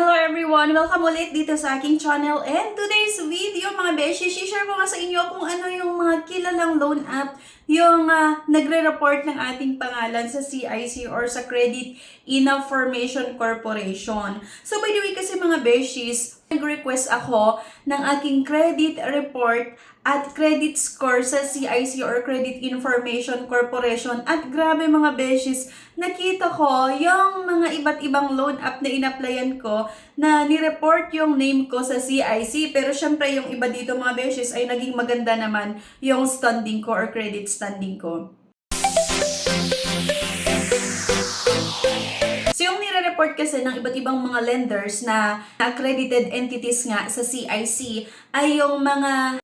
Hello everyone! Welcome ulit dito sa aking channel, and today's video mga beshi, share ko nga sa inyo kung ano yung mga kilalang loan app yung nagre-report ng ating pangalan sa CIC or sa Credit Information Corporation. So by the way kasi mga beshis, nag-request ako ng aking credit report at credit score sa CIC or Credit Information Corporation. At grabe mga beshis, nakita ko yung mga iba't ibang loan app na in-applyan ko na ni-report yung name ko sa CIC. Pero syempre yung iba dito mga beshis ay naging maganda naman yung standing ko or credit standing ko. So yung nire-report kasi ng iba't ibang mga lenders na accredited entities nga sa CIC ay yung mga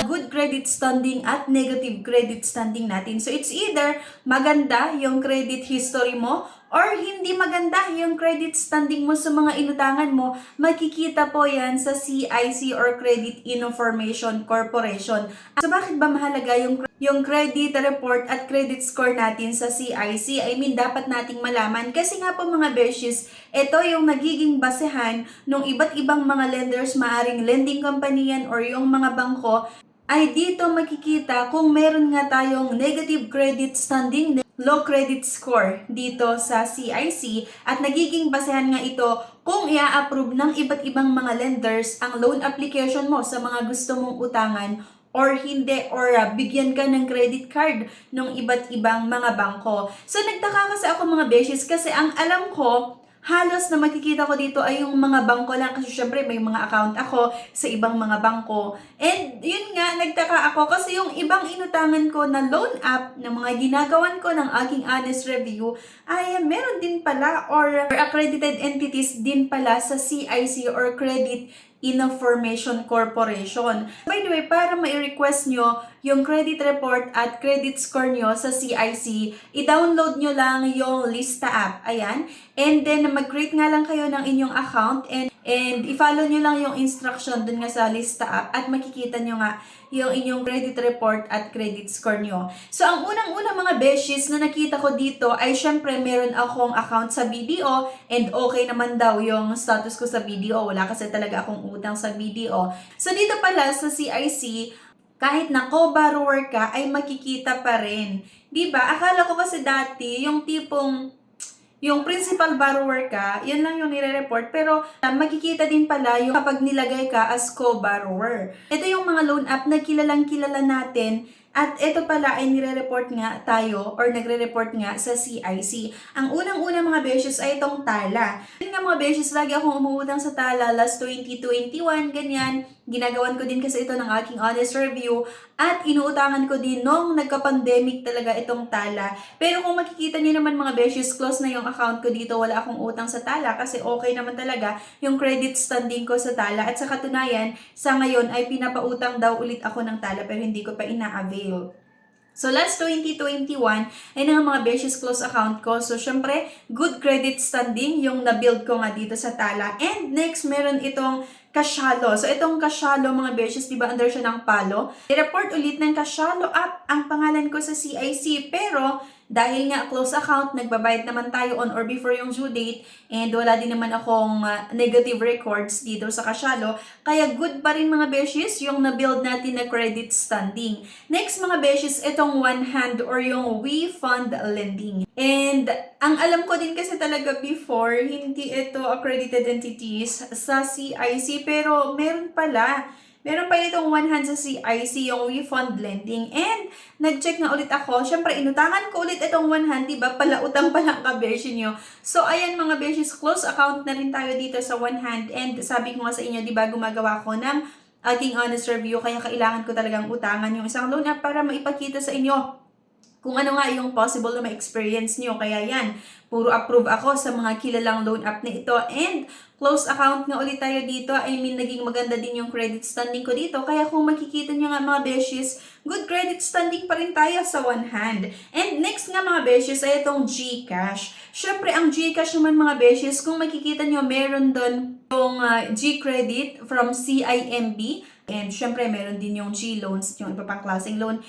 good credit standing at negative credit standing natin. So it's either maganda yung credit history mo or hindi maganda yung credit standing mo sa mga inutangan mo. Makikita po yan sa CIC or Credit Information Corporation. So bakit ba mahalaga yung credit report at credit score natin sa CIC? I mean, dapat nating malaman kasi nga po mga beshies, ito yung nagiging basehan ng iba't ibang mga lenders, maaring lending company yan or yung mga bangko, ay dito makikita kung meron nga tayong negative credit standing, low credit score dito sa CIC, at nagiging basehan nga ito kung i-approve ng iba't ibang mga lenders ang loan application mo sa mga gusto mong utangan or hindi, or bigyan ka ng credit card ng iba't ibang mga bangko. So nagtaka kasi ako mga beshes kasi ang alam ko, halos na makikita ko dito ay yung mga bangko lang kasi syempre may mga account ako sa ibang mga bangko. And yun nga, nagtaka ako kasi yung ibang inutangan ko na loan app na mga ginagawan ko ng aking honest review ay meron din pala or accredited entities din pala sa CIC or Credit Information Corporation. By the way, para mai-request nyo yung credit report at credit score nyo sa CIC, i-download nyo lang yung Lista app. Ayan. And then, mag-create nga lang kayo ng inyong account and i-follow nyo lang yung instruction dun nga sa Lista app at makikita nyo nga yung inyong credit report at credit score nyo. So, ang unang-unang mga beshies na nakita ko dito ay syempre meron akong account sa BDO and okay naman daw yung status ko sa BDO. Wala kasi talaga akong utang sa BDO. So, dito pala sa CIC, kahit na co-borrower ka, ay makikita pa rin. Diba? Akala ko kasi dati, yung tipong yung principal borrower ka, yun lang yung nire-report. Pero makikita din pala yung kapag nilagay ka as co-borrower. Ito yung mga loan app na kilalang kilala natin. At ito pala ay nire-report nga tayo or nagre-report nga sa CIC. Ang unang-una mga beshes ay itong Tala. Yun nga mga beshes, lagi akong umuutang sa Tala last 2021, ganyan. Ginagawan ko din kasi ito ng aking honest review at inuutangan ko din nung nagka-pandemic talaga itong Tala. Pero kung makikita niyo naman mga beshes, close na yung account ko dito, wala akong utang sa Tala kasi okay naman talaga yung credit standing ko sa Tala. At sa katunayan, sa ngayon ay pinapautang daw ulit ako ng Tala pero hindi ko pa ina-avail. So, last 2021, ay nga mga beshes close account ko. So, syempre, good credit standing yung na-build ko nga dito sa Tala. And next, meron itong Cashalo. So, itong Cashalo mga beshes, diba under siya ng palo? I-report ulit ng Cashalo app ang pangalan ko sa CIC. Pero, dahil nga close account, nagbabayad naman tayo on or before yung due date and wala din naman akong negative records dito sa Cashalo. Kaya good pa rin mga beshes yung na-build natin na credit standing. Next mga beshes, itong one hand or yung We Fund Lending. And ang alam ko din kasi talaga before, hindi ito accredited entities sa CIC pero meron pala. Meron pa itong one hand sa CIC, yung We Fund Lending. And nag-check na ulit ako. Syempre, inutangan ko ulit itong one hand, diba? Palautang pa lang ka-beshi nyo. So, ayan mga beshes, close account na rin tayo dito sa one hand. And sabi ko nga sa inyo, diba, gumagawa ko ng aking honest review. Kaya kailangan ko talagang utangan yung isang loan app para maipakita sa inyo kung ano nga yung possible na ma-experience nyo. Kaya yan, puro approve ako sa mga kilalang loan app na ito. And close account nga ulit tayo dito. I mean, naging maganda din yung credit standing ko dito. Kaya kung makikita nyo nga mga beshes, good credit standing pa rin tayo sa one hand. And next nga mga beshes ay itong GCash. Syempre, ang GCash naman mga beshes, kung makikita nyo, meron doon yung G-Credit from CIMB And syempre, meron din yung G-loans, yung iba pang klaseng loan,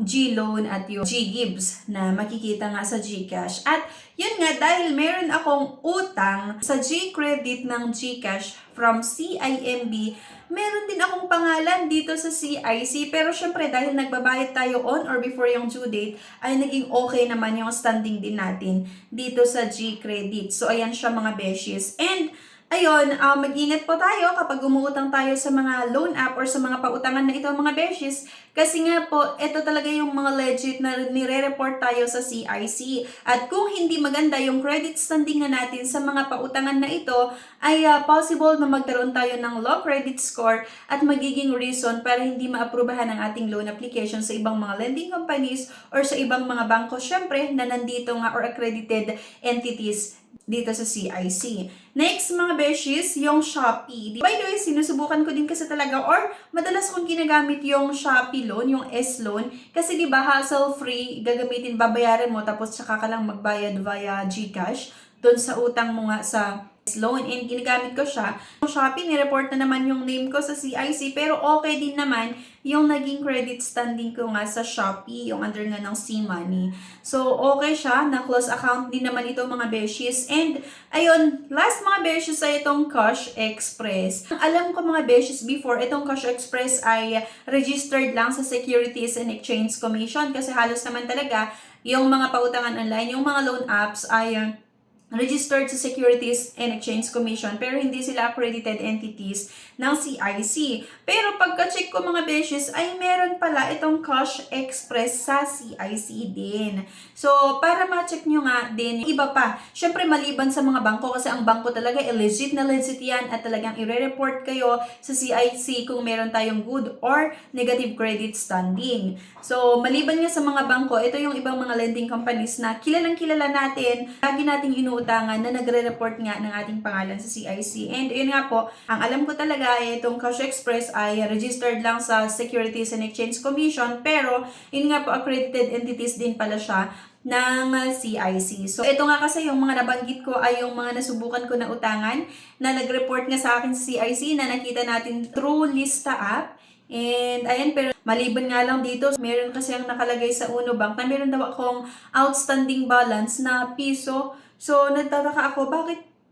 G-loan at yung G-gives na makikita nga sa GCash. At yun nga, dahil meron akong utang sa G-credit ng GCash from CIMB, meron din akong pangalan dito sa CIC. Pero syempre, dahil nagbabayad tayo on or before yung due date, ay naging okay naman yung standing din natin dito sa G-credit. So, ayan siya mga beshies. And ayun, mag-ingat po tayo kapag umuutang tayo sa mga loan app or sa mga pautangan na ito mga beshies. Kasi nga po, ito talaga yung mga legit na nire-report tayo sa CIC. At kung hindi maganda yung credit standing na natin sa mga pautangan na ito, ay possible na magkaroon tayo ng low credit score at magiging reason para hindi maaprubahan ang ating loan application sa ibang mga lending companies or sa ibang mga bangko, syempre, na nandito nga or accredited entities dito sa CIC. Next mga beshies, yung Shopee. By the way, sinusubukan ko din kasi talaga or madalas kong ginagamit yung Shopee loan, yung S-loan. Kasi diba hassle-free, gagamitin, babayaran mo tapos saka ka lang magbayad via GCash doon sa utang mo nga sa loan, and ginagamit ko siya. Yung Shopee, nireport na naman yung name ko sa CIC, pero okay din naman yung naging credit standing ko nga sa Shopee, yung under nga ng C-Money. So, okay siya, na-close account din naman ito mga beshies. And, ayun, last mga beshies ay itong Cash Express. Alam ko mga beshies before, itong Cash Express ay registered lang sa Securities and Exchange Commission kasi halos naman talaga yung mga pautangan online, yung mga loan apps ay registered sa Securities and Exchange Commission pero hindi sila accredited entities ng CIC. Pero pagka-check ko mga beshies ay meron pala itong Cash Express sa CIC din. So, para ma-check nyo nga din, iba pa. Syempre maliban sa mga bangko kasi ang bangko talaga legit na legit yan at talagang i-report kayo sa CIC kung meron tayong good or negative credit standing. So, maliban nga sa mga bangko, ito yung ibang mga lending companies na kilalang kilala natin, lagi nating utangan na nagre-report nga ng ating pangalan sa CIC. And yun nga po, ang alam ko talaga ay itong Cash Express ay registered lang sa Securities and Exchange Commission pero yun nga po accredited entities din pala siya ng CIC. So ito nga kasi yung mga nabanggit ko ay yung mga nasubukan ko na utangan na nag-report nga sa akin sa CIC na nakita natin through Lista app. And ayan, pero maliban nga lang dito, meron kasi ang nakalagay sa Uno Bank na meron daw akong outstanding balance na piso. So, nagtataka ako,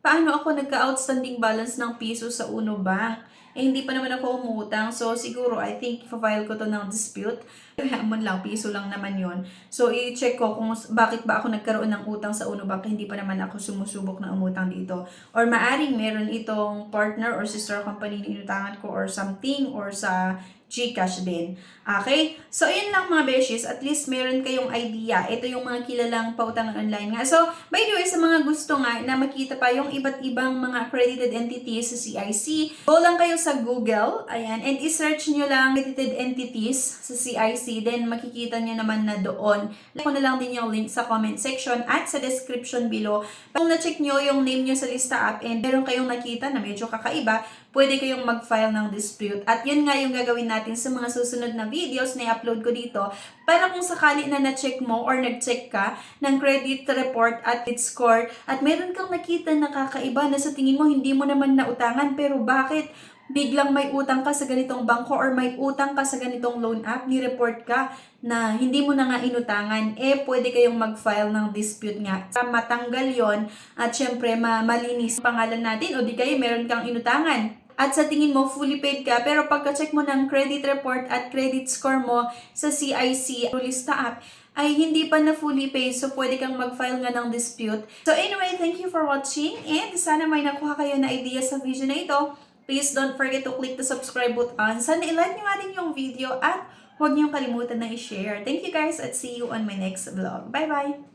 paano ako nagka-outstanding balance ng piso sa Uno Bank? Eh, hindi pa naman ako umutang. So, siguro, I think, file ko to ng dispute. Kaya man lang, piso lang naman yon. So, i-check ko kung bakit ba ako nagkaroon ng utang sa Uno Bank. Hindi pa naman ako sumusubok na umutang dito. Or maaring meron itong partner or sister company na inutangan ko or something or sa GCash din. Okay? So, ayun lang mga beshies. At least meron kayong idea. Ito yung mga kilalang pautangan online nga. So, by the way, sa mga gusto nga na makita pa yung iba't ibang mga accredited entities sa CIC, go lang kayo sa Google. Ayan. And i-search nyo lang accredited entities sa CIC. Then, makikita nyo naman na doon. Ako na lang din yung link sa comment section at sa description below. Kung na-check nyo yung name nyo sa Lista app and meron kayong nakita na medyo kakaiba, pwede kayong mag-file ng dispute. At yun nga yung gagawin natin sa mga susunod na videos na i-upload ko dito para kung sakali na na-check mo or nag-check ka ng credit report at its score at meron kang nakita na kakaiba na sa tingin mo hindi mo naman nautangan pero bakit biglang may utang ka sa ganitong bangko or may utang ka sa ganitong loan app, ni-report ka na hindi mo na nga inutangan, eh pwede kayong mag-file ng dispute nga. Para matanggal yon at syempre malinis pangalan natin o di kayo meron kang inutangan. At sa tingin mo, fully paid ka, pero pagka-check mo ng credit report at credit score mo sa CIC Lista app, ay hindi pa na fully paid, so pwede kang mag-file nga ng dispute. So anyway, thank you for watching, and sana may nakuha kayo na idea sa video na ito. Please don't forget to click the subscribe button. Sana i-like nyo nga din yung video at huwag niyong kalimutan na i-share. Thank you guys at see you on my next vlog. Bye-bye!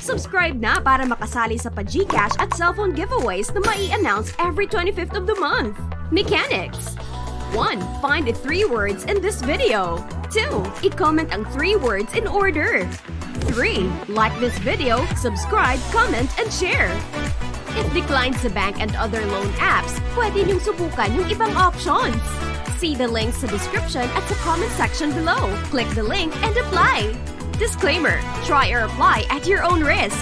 Subscribe na para makasali sa pa-GCash at cellphone giveaways na mai-announce every 25th of the month. Mechanics. 1. Find the 3 words in this video. 2. I-comment ang 3 words in order. 3. Like this video, subscribe, comment, and share. If declined sa bank and other loan apps, pwede niyong subukan yung ibang options. See the links sa description at sa comment section below. Click the link and apply. Disclaimer: try or apply at your own risk.